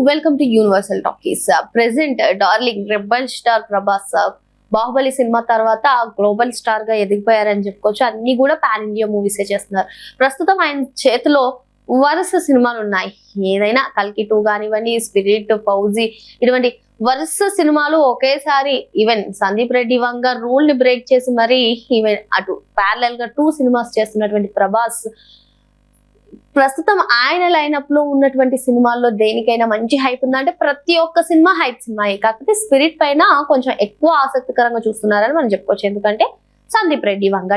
Welcome to universal talkies. Present darling rebel star Prabhas Baahubali cinema తర్వాత global star గా ఎదిగిపోయారని చెప్పుకోవచ్చు. అన్ని కూడా పాన్ ఇండియా మూవీసే చేస్తున్నారు. ప్రస్తుతం ఆయన చేతిలో వరుస సినిమాలు ఉన్నాయి. ఏదైనా కల్కి 2 కానివ్వండి, స్పిరిట్, ఫౌజీ, ఇటువంటి వరుస సినిమాలు ఒకేసారి ఈవెన్ సందీప్ రెడ్డి వంగ రూల్ ని బ్రేక్ చేసి మరి ఈవెన్ అటు ప్యారలల్ గా 2 సినిమాస్ చేస్తున్నటువంటి ప్రభాస్ ప్రస్తుతం ఆయన లైనప్ లో ఉన్నటువంటి సినిమాల్లో దేనికైనా మంచి హైప్ ఉందంటే ప్రతి ఒక్క సినిమా హైప్ సినిమాయే. కాకపోతే స్పిరిట్ పైన కొంచెం ఎక్కువ ఆసక్తికరంగా చూస్తున్నారని మనం చెప్పుకోవచ్చు. ఎందుకంటే సందీప్ రెడ్డి వంగ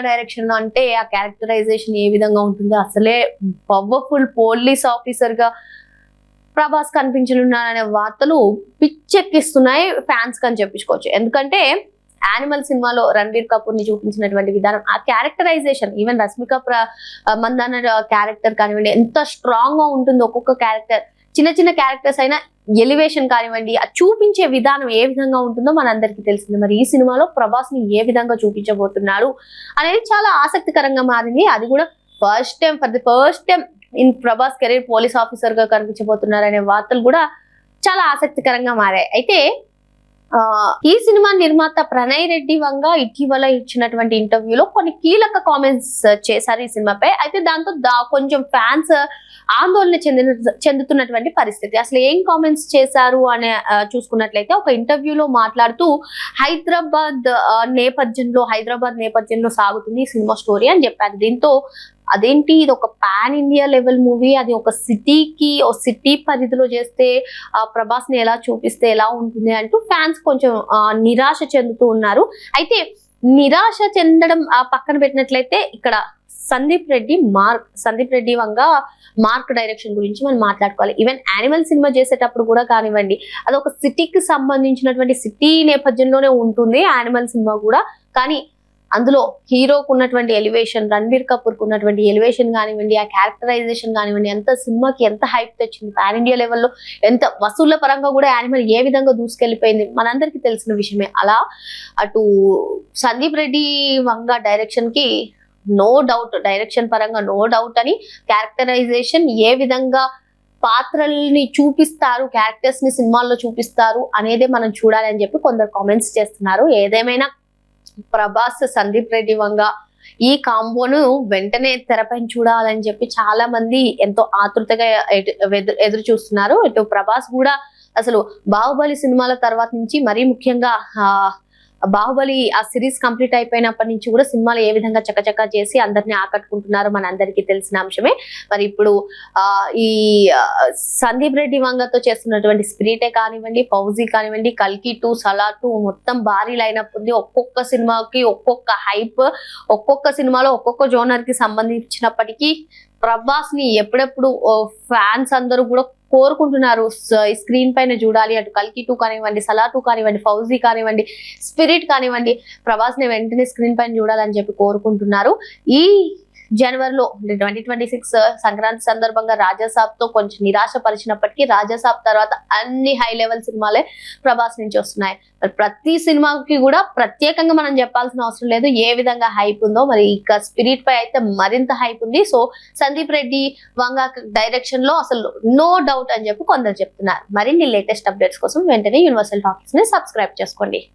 డైరెక్షన్ అంటే ఆ క్యారెక్టరైజేషన్ ఏ విధంగా ఉంటుందో, అసలే పవర్ఫుల్ పోలీస్ ఆఫీసర్ గా ప్రభాస్ కనిపించనున్నారనే వార్తలు పిచ్చెక్కిస్తున్నాయి ఫ్యాన్స్ కని చెప్పుకోవచ్చు. ఎందుకంటే యానిమల్ సినిమాలో రణబీర్ కపూర్ ని చూపించినటువంటి విధానం, ఆ characterization, even Rashmika Mandanna character కానివ్వండి ఎంత స్ట్రాంగ్ గా ఉంటుందో, ఒక్కొక్క క్యారెక్టర్ చిన్న చిన్న క్యారెక్టర్స్ అయినా ఎలివేషన్ కానివ్వండి, ఆ చూపించే విధానం ఏ విధంగా ఉంటుందో మనందరికీ తెలిసింది. మరి ఈ సినిమాలో ప్రభాస్ ని ఏ విధంగా చూపించబోతున్నారు అనేది చాలా ఆసక్తికరంగా మారింది. అది కూడా first time in Prabhas career police officer గా కనిపించబోతున్నారు అనే వార్తలు కూడా చాలా ఆసక్తికరంగా మారాయి. అయితే ఈ సినిమా నిర్మాత ప్రణయ్ రెడ్డి వంగ ఇటీవల ఇచ్చినటువంటి ఇంటర్వ్యూలో కొన్ని కీలక కామెంట్స్ చేశారు ఈ సినిమాపై. అయితే దాంతో కొంచెం ఫ్యాన్స్ ఆందోళన చెందుతున్నటువంటి పరిస్థితి. అసలు ఏం కామెంట్స్ చేశారు అని చూసుకున్నట్లయితే, ఒక ఇంటర్వ్యూలో మాట్లాడుతూ హైదరాబాద్ నేపథ్యంలో సాగుతుంది ఈ సినిమా స్టోరీ అని చెప్పారు. దీంతో అదేంటి, ఇది ఒక పాన్ ఇండియా లెవెల్ మూవీ, అది ఒక సిటీ పరిధిలో చేస్తే ప్రభాస్ ని ఎలా చూపిస్తే ఎలా ఉంటుంది అంటూ ఫ్యాన్స్ కొంచెం నిరాశ చెందుతూ ఉన్నారు. అయితే నిరాశ చెందడం పక్కన పెట్టినట్లయితే ఇక్కడ సందీప్ రెడ్డి వంగ మార్క్ డైరెక్షన్ గురించి మనం మాట్లాడుకోవాలి. ఈవెన్ యానిమల్ సినిమా చేసేటప్పుడు కూడా కానివ్వండి, అది ఒక సిటీకి సంబంధించినటువంటి సిటీ నేపథ్యంలోనే ఉంటుంది యానిమల్ సినిమా కూడా. కానీ అందులో హీరోకు ఉన్నటువంటి ఎలివేషన్, రణబీర్ కపూర్ కు ఉన్నటువంటి ఎలివేషన్ కానివ్వండి, ఆ క్యారెక్టరైజేషన్ కానివ్వండి, ఎంత సినిమాకి ఎంత హైప్ తెచ్చింది, పాన్ ఇండియా లెవెల్లో ఎంత వసూళ్ల పరంగా కూడా యానిమల్ ఏ విధంగా దూసుకెళ్లిపోయింది మనందరికీ తెలిసిన విషయమే. అలా అటు సందీప్ రెడ్డి వంగ డైరెక్షన్ కి నో డౌట్, డైరెక్షన్ పరంగా నో డౌట్ అని, క్యారెక్టరైజేషన్ ఏ విధంగా పాత్రల్ని చూపిస్తారు, క్యారెక్టర్స్ ని సినిమాల్లో చూపిస్తారు అనేదే మనం చూడాలి అని చెప్పి కొందరు కామెంట్స్ చేస్తున్నారు. ఏదేమైనా ప్రభాస్ సందీప్ రెడ్డి వంగ ఈ కాంబోను వెంటనే తెరపైన చూడాలని చెప్పి చాలా మంది ఎంతో ఆతృతగా ఎదురు చూస్తున్నారు. ఇటు ప్రభాస్ కూడా అసలు బాహుబలి సినిమాల తర్వాత నుంచి, మరీ ముఖ్యంగా బాహుబలి ఆ సిరీస్ కంప్లీట్ అయిపోయినప్పటి నుంచి కూడా సినిమాలు ఏ విధంగా చకచకా చేసి అందరినీ ఆకట్టుకుంటున్నారు మన అందరికీ తెలిసిన అంశమే. మరి ఇప్పుడు ఈ సందీప్ రెడ్డి వంగతో చేస్తున్నటువంటి స్పిరిటే కానివ్వండి, ఫౌజీ కానివ్వండి, కల్కి 2, సలార్ 2 మొత్తం భారీ లైనప్ ఉంది. ఒక్కొక్క సినిమాకి ఒక్కొక్క హైప్, ఒక్కొక్క సినిమాలో ఒక్కొక్క జోనర్ కి సంబంధించినప్పటికీ ప్రభాస్ ని ఎప్పుడెప్పుడు ఫ్యాన్స్ అందరూ కూడా కోరుకుంటున్నారు స్క్రీన్ పైన చూడాలి. అటు కల్కి 2 కానివ్వండి, సలార్ 2 కానివ్వండి, ఫౌజీ కానివ్వండి, స్పిరిట్ కానివ్వండి, ప్రభాస్ ని వెంటనే స్క్రీన్ పైన చూడాలని చెప్పి కోరుకుంటున్నారు. ఈ జనవరిలో 2026 సంక్రాంతి సందర్భంగా రాజాసాబ్ తో కొంచెం నిరాశ పరిచినప్పటికీ, రాజాసాబ్ తర్వాత అన్ని హై లెవెల్ సినిమాలే ప్రభాస్ నుంచి వస్తున్నాయి. మరి ప్రతి సినిమాకి కూడా ప్రత్యేకంగా మనం చెప్పాల్సిన అవసరం లేదు ఏ విధంగా హైప్ ఉందో. మరి ఇక స్పిరిట్ పై అయితే మరింత హైప్ ఉంది. సో సందీప్ రెడ్డి వంగ డైరెక్షన్ లో అసలు నో డౌట్ అని చెప్పి కొందరు చెప్తున్నారు. మరిన్ని లేటెస్ట్ అప్డేట్స్ కోసం వెంటనే యూనివర్సల్ టాకీస్ ని సబ్స్క్రైబ్ చేసుకోండి.